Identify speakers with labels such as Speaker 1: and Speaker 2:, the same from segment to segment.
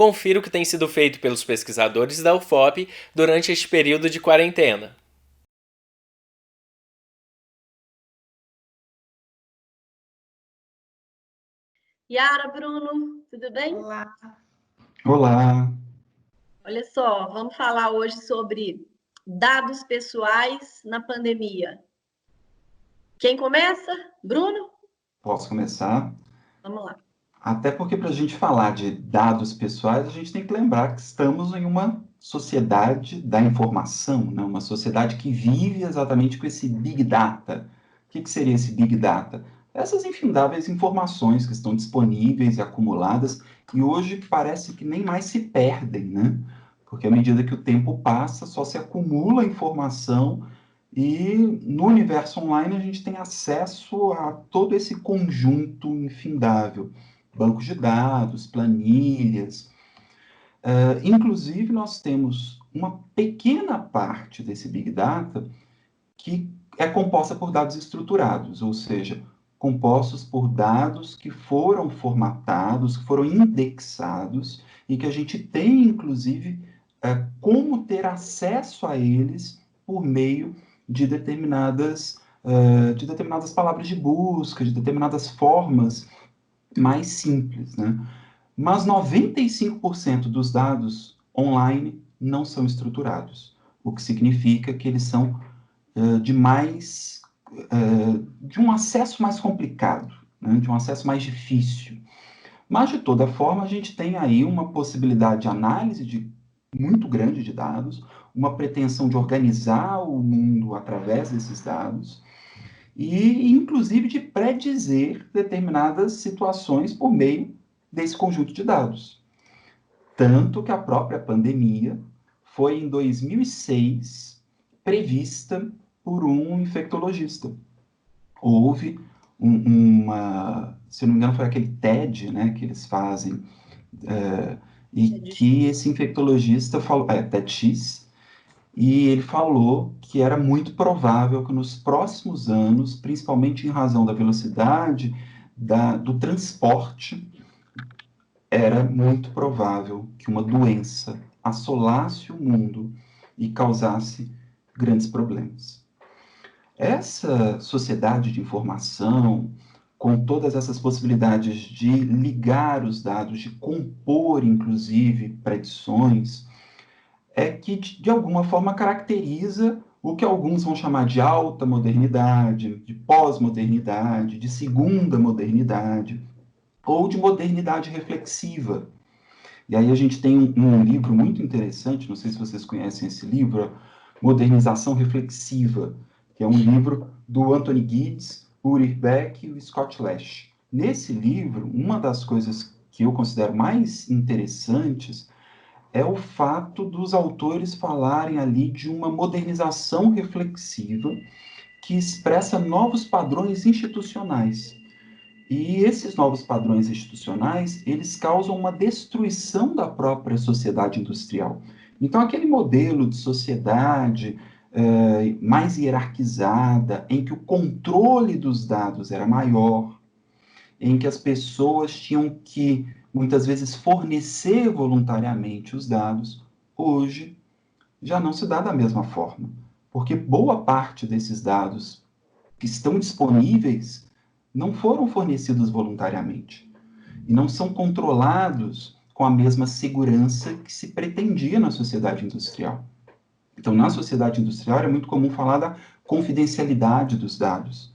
Speaker 1: Confira o que tem sido feito pelos pesquisadores da UFOP durante este período de quarentena.
Speaker 2: Yara, Bruno, tudo bem?
Speaker 3: Olá.
Speaker 4: Olá,
Speaker 2: Olha só, vamos falar hoje sobre dados pessoais na pandemia. Quem começa? Bruno?
Speaker 4: posso começar?
Speaker 2: Vamos lá.
Speaker 4: Até porque para a gente falar de dados pessoais, a gente tem que lembrar que estamos em uma sociedade da informação, né? Uma sociedade que vive exatamente com esse Big Data. O que seria esse Big Data? Essas infindáveis informações que estão disponíveis e acumuladas, e hoje parece que nem mais se perdem, né? Porque à medida que o tempo passa, só se acumula informação. E no universo online a gente tem acesso a todo esse conjunto infindável, bancos de dados, planilhas. Inclusive, nós temos uma pequena parte desse Big Data que é composta por dados estruturados, ou seja, compostos por dados que foram formatados, que foram indexados e que a gente tem, inclusive, como ter acesso a eles por meio de determinadas palavras de busca, de determinadas formas mais simples, né? Mas 95% dos dados online não são estruturados, o que significa que eles são de um acesso mais complicado, né? De um acesso mais difícil. Mas, de toda forma, a gente tem aí uma possibilidade de análise muito grande de dados, uma pretensão de organizar o mundo através desses dados e, inclusive, de predizer determinadas situações por meio desse conjunto de dados. Tanto que a própria pandemia foi, em 2006, prevista por um infectologista. Houve se não me engano, foi aquele TED, né, que eles fazem, e que esse infectologista falou, TEDx, e ele falou que era muito provável que nos próximos anos, principalmente em razão da velocidade do transporte, era muito provável que uma doença assolasse o mundo e causasse grandes problemas. Essa sociedade de informação, com todas essas possibilidades de ligar os dados, de compor, inclusive, predições, é que, de alguma forma, caracteriza o que alguns vão chamar de alta modernidade, de pós-modernidade, de segunda modernidade, ou de modernidade reflexiva. E aí a gente tem um livro muito interessante, não sei se vocês conhecem esse livro, Modernização Reflexiva, que é um livro do Anthony Giddens, Ulrich Beck e o Scott Lash. Nesse livro, uma das coisas que eu considero mais interessantes é o fato dos autores falarem ali de uma modernização reflexiva que expressa novos padrões institucionais. E esses novos padrões institucionais, eles causam uma destruição da própria sociedade industrial. Então, aquele modelo de sociedade mais hierarquizada, em que o controle dos dados era maior, em que as pessoas tinham que, muitas vezes, fornecer voluntariamente os dados, hoje já não se dá da mesma forma. Porque boa parte desses dados que estão disponíveis não foram fornecidos voluntariamente e não são controlados com a mesma segurança que se pretendia na sociedade industrial. Então, na sociedade industrial, é muito comum falar da confidencialidade dos dados.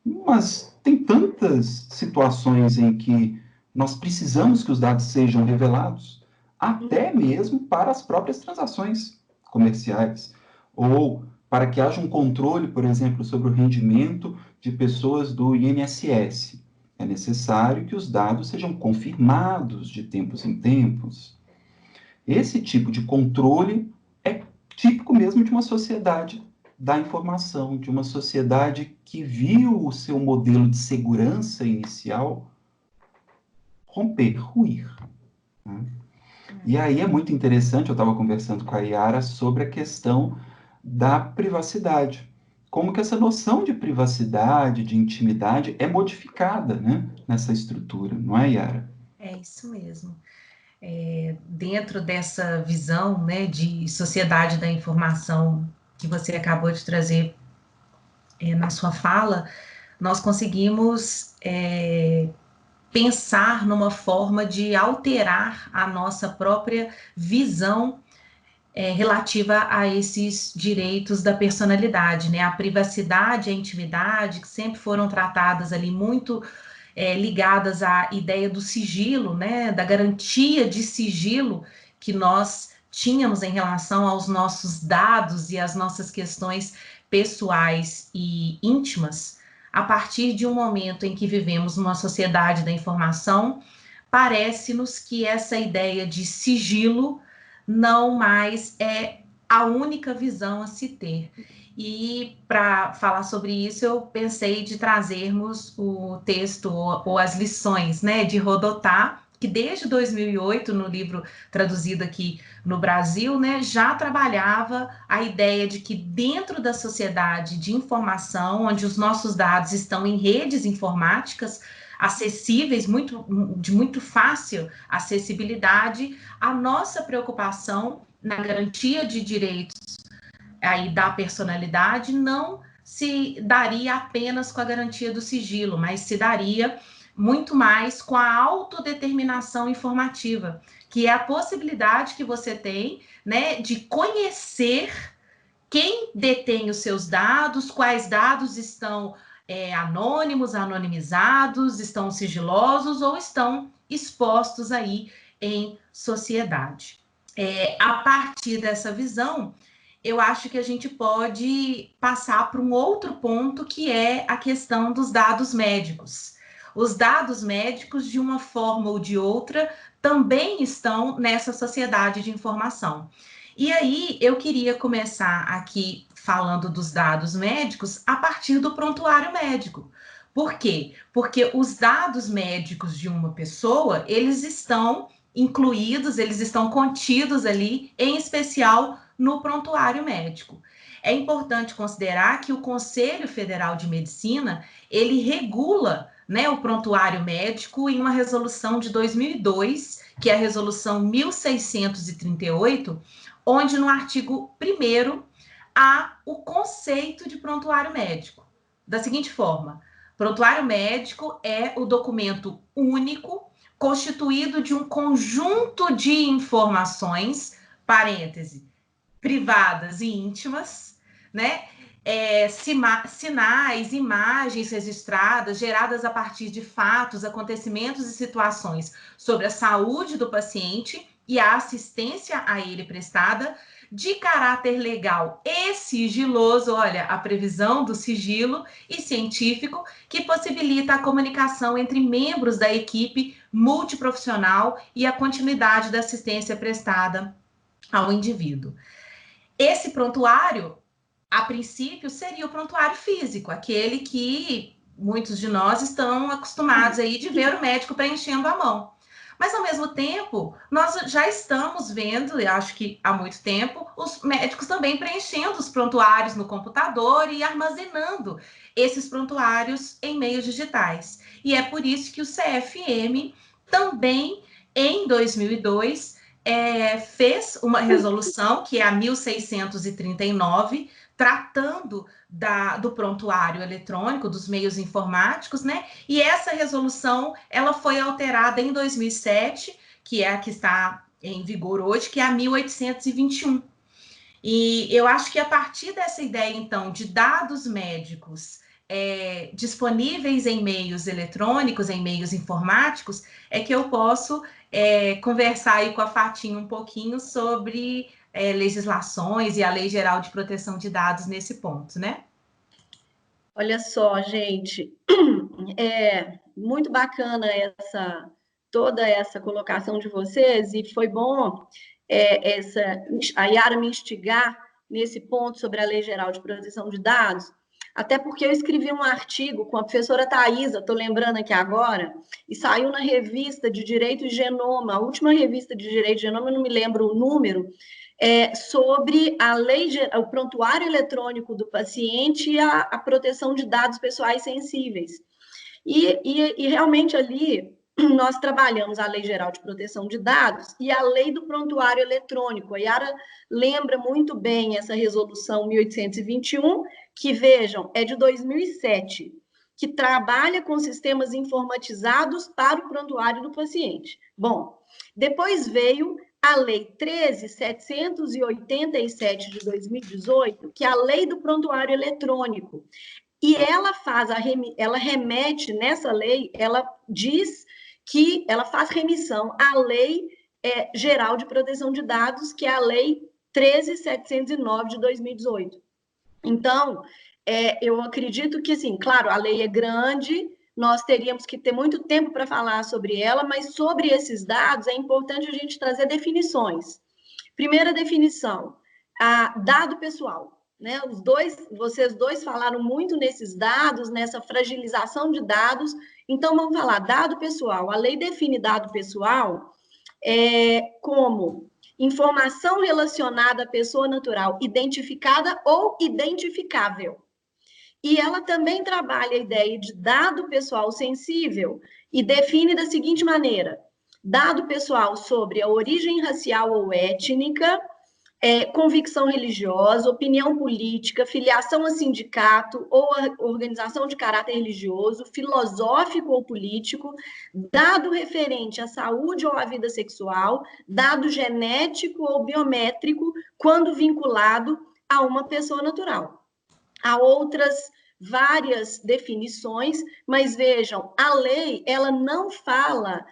Speaker 4: Mas tem tantas situações em que nós precisamos que os dados sejam revelados, até mesmo para as próprias transações comerciais, ou para que haja um controle, por exemplo, sobre o rendimento de pessoas do INSS. É necessário que os dados sejam confirmados de tempos em tempos. Esse tipo de controle é típico mesmo de uma sociedade da informação, de uma sociedade que viu o seu modelo de segurança inicial romper, ruir. Né? E aí é muito interessante, eu estava conversando com a Yara sobre a questão da privacidade. Como que essa noção de privacidade, de intimidade, é modificada, né, nessa estrutura, não é, Yara?
Speaker 3: É isso mesmo. dentro dessa visão, né, de sociedade da informação que você acabou de trazer na sua fala, nós conseguimos pensar numa forma de alterar a nossa própria visão relativa a esses direitos da personalidade, né? A privacidade, a intimidade, que sempre foram tratadas ali muito ligadas à ideia do sigilo, né? Da garantia de sigilo que nós tínhamos em relação aos nossos dados e às nossas questões pessoais e íntimas. A partir de um momento em que vivemos numa sociedade da informação, parece-nos que essa ideia de sigilo não mais é a única visão a se ter. E para falar sobre isso, eu pensei de trazermos o texto ou as lições, né, de Rodotà, que desde 2008, no livro traduzido aqui no Brasil, né, já trabalhava a ideia de que dentro da sociedade de informação, onde os nossos dados estão em redes informáticas, acessíveis, de muito fácil acessibilidade, a nossa preocupação na garantia de direitos aí da personalidade não se daria apenas com a garantia do sigilo, mas se daria muito mais com a autodeterminação informativa, que é a possibilidade que você tem, né, de conhecer quem detém os seus dados, quais dados estão anônimos, anonimizados, estão sigilosos ou estão expostos aí em sociedade. A partir dessa visão, eu acho que a gente pode passar para um outro ponto, que é a questão dos dados médicos. Os dados médicos, de uma forma ou de outra, também estão nessa sociedade de informação. E aí, eu queria começar aqui falando dos dados médicos a partir do prontuário médico. Por quê? Porque os dados médicos de uma pessoa, eles estão incluídos, eles estão contidos ali, em especial no prontuário médico. É importante considerar que o Conselho Federal de Medicina, ele regula, né, o prontuário médico em uma resolução de 2002, que é a resolução 1638, onde no artigo 1º há o conceito de prontuário médico. Da seguinte forma: prontuário médico é o documento único constituído de um conjunto de informações, parêntese, privadas e íntimas, né? Sinais, imagens registradas, geradas a partir de fatos, acontecimentos e situações sobre a saúde do paciente e a assistência a ele prestada, de caráter legal e sigiloso, olha, a previsão do sigilo, e científico, que possibilita a comunicação entre membros da equipe multiprofissional e a continuidade da assistência prestada ao indivíduo. Esse prontuário, a princípio, seria o prontuário físico, aquele que muitos de nós estão acostumados aí de ver o médico preenchendo a mão. Mas, ao mesmo tempo, nós já estamos vendo, eu acho que há muito tempo, os médicos também preenchendo os prontuários no computador e armazenando esses prontuários em meios digitais. E é por isso que o CFM também, em 2002, fez uma resolução, que é a 1639, tratando do prontuário eletrônico, dos meios informáticos, né? E essa resolução, ela foi alterada em 2007, que é a que está em vigor hoje, que é a 1821. E eu acho que a partir dessa ideia, então, de dados médicos disponíveis em meios eletrônicos, em meios informáticos, é que eu posso conversar aí com a Fatinha um pouquinho sobre legislações e a Lei Geral de Proteção de Dados nesse ponto, né?
Speaker 2: Olha só, gente, é muito bacana toda essa colocação de vocês, e foi bom a Yara me instigar nesse ponto sobre a Lei Geral de Proteção de Dados, até porque eu escrevi um artigo com a professora Thaisa, estou lembrando aqui agora, e saiu na revista de Direito e Genoma, a última revista de Direito e Genoma, eu não me lembro o número, sobre o prontuário eletrônico do paciente e a proteção de dados pessoais sensíveis. E realmente ali nós trabalhamos a Lei Geral de Proteção de Dados e a Lei do Prontuário Eletrônico. A Yara lembra muito bem essa resolução 1821, que, vejam, é de 2007, que trabalha com sistemas informatizados para o prontuário do paciente. Bom, depois veio a Lei 13.787 de 2018, que é a Lei do Prontuário Eletrônico. E ela remete nessa lei, ela diz que ela faz remissão à Lei Geral de Proteção de Dados, que é a Lei 13.709 de 2018. Então, eu acredito que, assim, claro, a lei é grande, nós teríamos que ter muito tempo para falar sobre ela, mas sobre esses dados é importante a gente trazer definições. Primeira definição, dado pessoal. Né? Vocês dois falaram muito nesses dados, nessa fragilização de dados, então vamos falar dado pessoal. A lei define dado pessoal como informação relacionada à pessoa natural identificada ou identificável. E ela também trabalha a ideia de dado pessoal sensível e define da seguinte maneira: dado pessoal sobre a origem racial ou étnica, convicção religiosa, opinião política, filiação a sindicato ou a organização de caráter religioso, filosófico ou político, dado referente à saúde ou à vida sexual, dado genético ou biométrico, quando vinculado a uma pessoa natural. Há outras várias definições, mas vejam, a lei ela não fala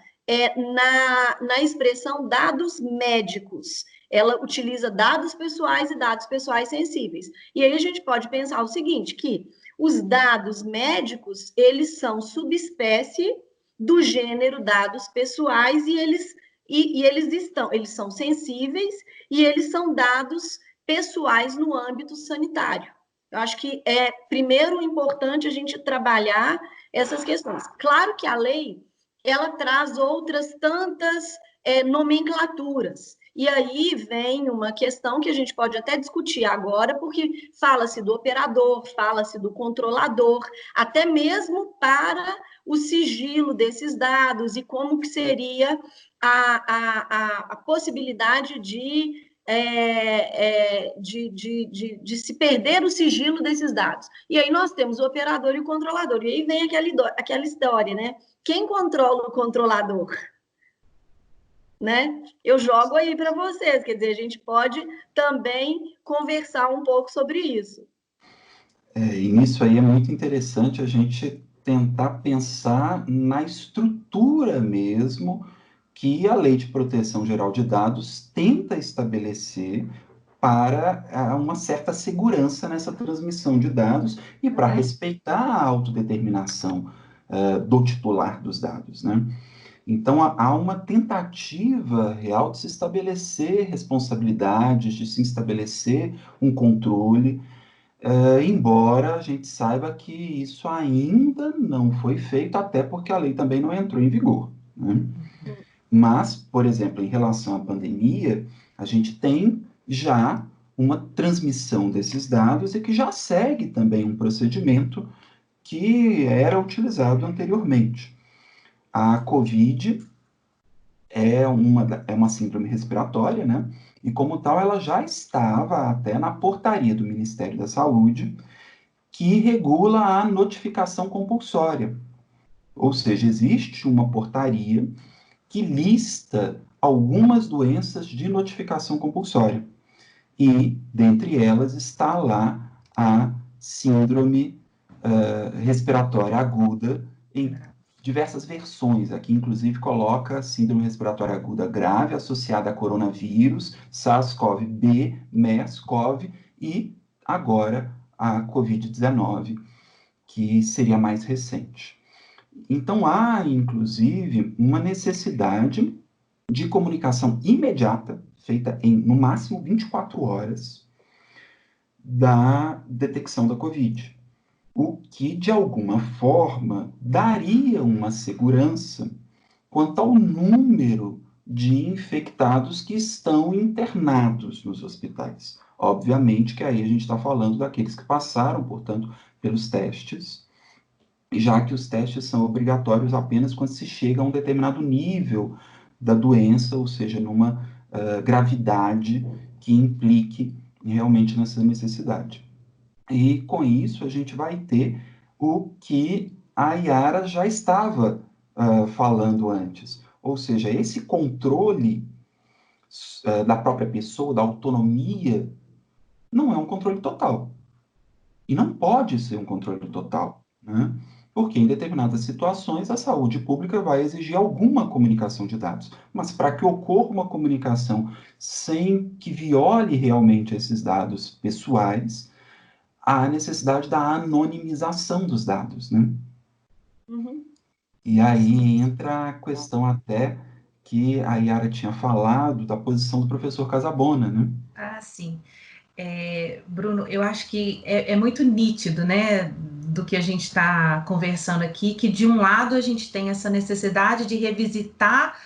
Speaker 2: na expressão dados médicos. Ela utiliza dados pessoais e dados pessoais sensíveis. E aí a gente pode pensar o seguinte, que os dados médicos, eles são subespécie do gênero dados pessoais e eles são sensíveis e eles são dados pessoais no âmbito sanitário. Eu acho que é, primeiro, importante a gente trabalhar essas questões. Claro que a lei, ela traz outras tantas nomenclaturas. E aí vem uma questão que a gente pode até discutir agora, porque fala-se do operador, fala-se do controlador, até mesmo para o sigilo desses dados e como que seria a possibilidade de se perder o sigilo desses dados. E aí nós temos o operador e o controlador. E aí vem aquela história, né? Quem controla o controlador? Né? Eu jogo aí para vocês, quer dizer, a gente pode também conversar um pouco sobre isso.
Speaker 4: E nisso aí é muito interessante a gente tentar pensar na estrutura mesmo que a Lei de Proteção Geral de Dados tenta estabelecer para uma certa segurança nessa transmissão de dados e para respeitar a autodeterminação do titular dos dados, né? Então, há uma tentativa real de se estabelecer responsabilidades, de se estabelecer um controle, embora a gente saiba que isso ainda não foi feito, até porque a lei também não entrou em vigor, né? Mas, por exemplo, em relação à pandemia, a gente tem já uma transmissão desses dados e que já segue também um procedimento que era utilizado anteriormente. A COVID é uma síndrome respiratória, né? E como tal, ela já estava até na portaria do Ministério da Saúde, que regula a notificação compulsória. Ou seja, existe uma portaria que lista algumas doenças de notificação compulsória. E, dentre elas, está lá a síndrome respiratória aguda em diversas versões. Aqui, inclusive, coloca síndrome respiratória aguda grave associada a coronavírus, SARS-CoV-B, MERS-CoV e, agora, a COVID-19, que seria mais recente. Então, há, inclusive, uma necessidade de comunicação imediata, feita em, no máximo, 24 horas, da detecção da COVID. O que, de alguma forma, daria uma segurança quanto ao número de infectados que estão internados nos hospitais. Obviamente que aí a gente está falando daqueles que passaram, portanto, pelos testes já que os testes são obrigatórios apenas quando se chega a um determinado nível da doença, ou seja, numa gravidade que implique realmente nessa necessidade. E com isso a gente vai ter o que a Yara já estava falando antes, ou seja, esse controle da própria pessoa, da autonomia, não é um controle total. E não pode ser um controle total, né? Porque em determinadas situações a saúde pública vai exigir alguma comunicação de dados. Mas para que ocorra uma comunicação sem que viole realmente esses dados pessoais, há a necessidade da anonimização dos dados, né?
Speaker 2: Uhum.
Speaker 4: E aí entra a questão até que a Yara tinha falado da posição do professor Casabona, né?
Speaker 3: Ah, sim. Bruno, eu acho que é muito nítido, né, do que a gente está conversando aqui, que de um lado a gente tem essa necessidade de revisitar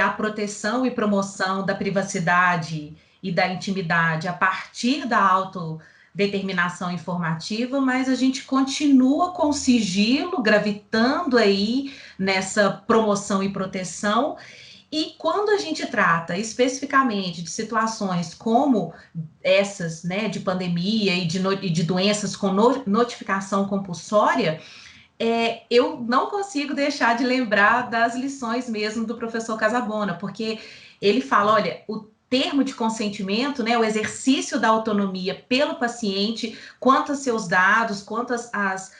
Speaker 3: a proteção e promoção da privacidade e da intimidade a partir da autodeterminação informativa, mas a gente continua com sigilo gravitando aí nessa promoção e proteção. E quando a gente trata especificamente de situações como essas, né, de pandemia e de doenças com notificação compulsória, eu não consigo deixar de lembrar das lições mesmo do professor Casabona, porque ele fala, olha, o termo de consentimento, né, o exercício da autonomia pelo paciente, quanto aos seus dados, quanto as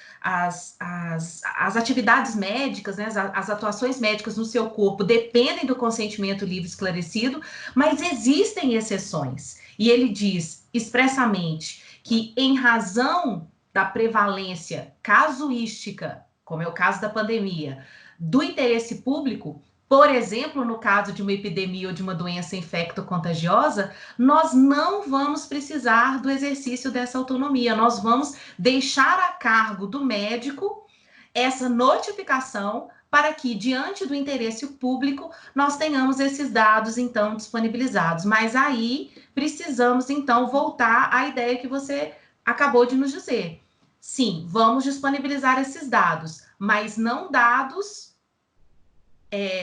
Speaker 3: atividades médicas, né, as atuações médicas no seu corpo dependem do consentimento livre e esclarecido, mas existem exceções. E ele diz expressamente que, em razão da prevalência casuística, como é o caso da pandemia, do interesse público, por exemplo, no caso de uma epidemia ou de uma doença infecto-contagiosa, nós não vamos precisar do exercício dessa autonomia, nós vamos deixar a cargo do médico essa notificação para que, diante do interesse público, nós tenhamos esses dados, então, disponibilizados. Mas aí precisamos, então, voltar à ideia que você acabou de nos dizer. Sim, vamos disponibilizar esses dados, mas não dados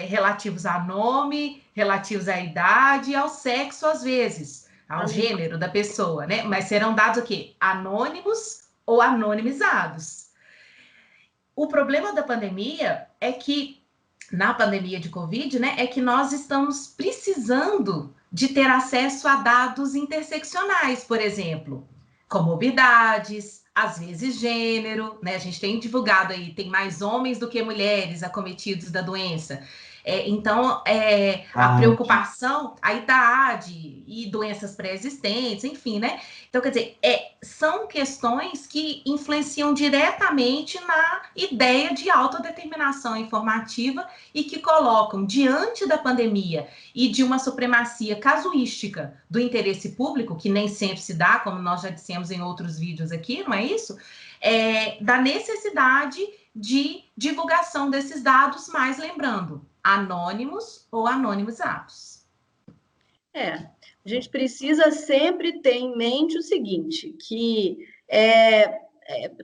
Speaker 3: relativos a nome, relativos à idade, ao sexo, às vezes, ao gênero da pessoa, né? Mas serão dados o quê? Anônimos ou anonimizados. O problema da pandemia é que, na pandemia de Covid, né, é que nós estamos precisando de ter acesso a dados interseccionais, por exemplo, comorbidades, às vezes gênero, né? A gente tem divulgado aí, tem mais homens do que mulheres acometidos da doença. Então, a preocupação, a idade e doenças pré-existentes, enfim, né? Então, quer dizer, são questões que influenciam diretamente na ideia de autodeterminação informativa e que colocam, diante da pandemia e de uma supremacia casuística do interesse público, que nem sempre se dá, como nós já dissemos em outros vídeos aqui, não é isso? Da necessidade de divulgação desses dados, mas lembrando, anônimos ou anonimizados.
Speaker 2: A gente precisa sempre ter em mente o seguinte, que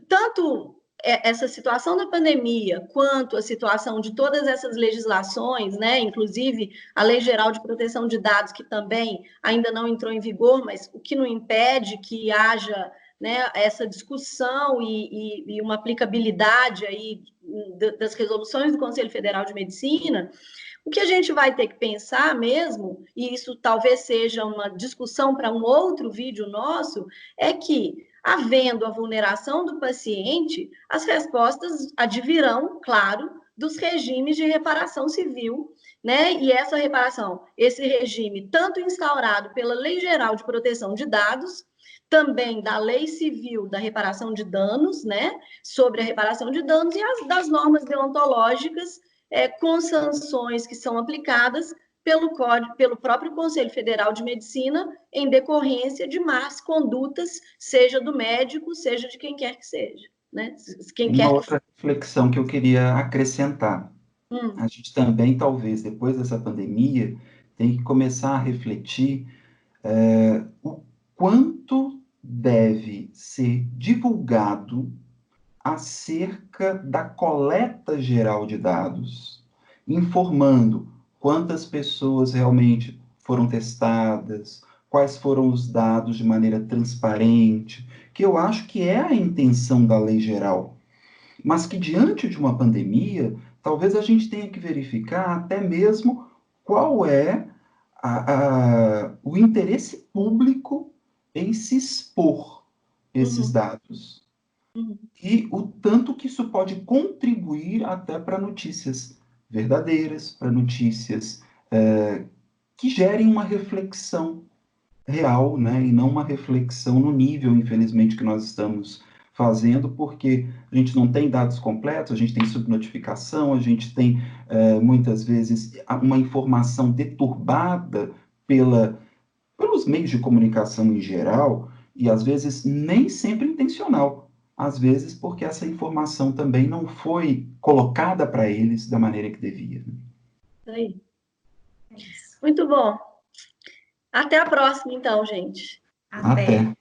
Speaker 2: tanto essa situação da pandemia, quanto a situação de todas essas legislações, né, inclusive a Lei Geral de Proteção de Dados, que também ainda não entrou em vigor, mas o que não impede que haja, né, essa discussão e uma aplicabilidade aí das resoluções do Conselho Federal de Medicina. O que a gente vai ter que pensar mesmo, e isso talvez seja uma discussão para um outro vídeo nosso, é que, havendo a vulneração do paciente, as respostas advirão, claro, dos regimes de reparação civil, né? E essa reparação, esse regime, tanto instaurado pela Lei Geral de Proteção de Dados, também da Lei Civil da Reparação de Danos, né? Sobre a reparação de danos e das normas deontológicas com sanções que são aplicadas pelo próprio Conselho Federal de Medicina em decorrência de más condutas, seja do médico, seja de quem quer que seja. Né?
Speaker 4: Uma outra reflexão que eu queria acrescentar. A gente também, talvez, depois dessa pandemia, tem que começar a refletir o quanto deve ser divulgado acerca da coleta geral de dados, informando quantas pessoas realmente foram testadas, quais foram os dados de maneira transparente, que eu acho que é a intenção da lei geral, mas que diante de uma pandemia, talvez a gente tenha que verificar até mesmo qual é o interesse público em se expor esses dados. E o tanto que isso pode contribuir até para notícias verdadeiras, para notícias que gerem uma reflexão real, né? E não uma reflexão no nível, infelizmente, que nós estamos fazendo, porque a gente não tem dados completos, a gente tem subnotificação, a gente tem, muitas vezes, uma informação deturbada pelos meios de comunicação em geral, e às vezes nem sempre intencional. Às vezes porque essa informação também não foi colocada para eles da maneira que devia.
Speaker 2: Isso aí. Muito bom. Até a próxima, então, gente.
Speaker 3: Até.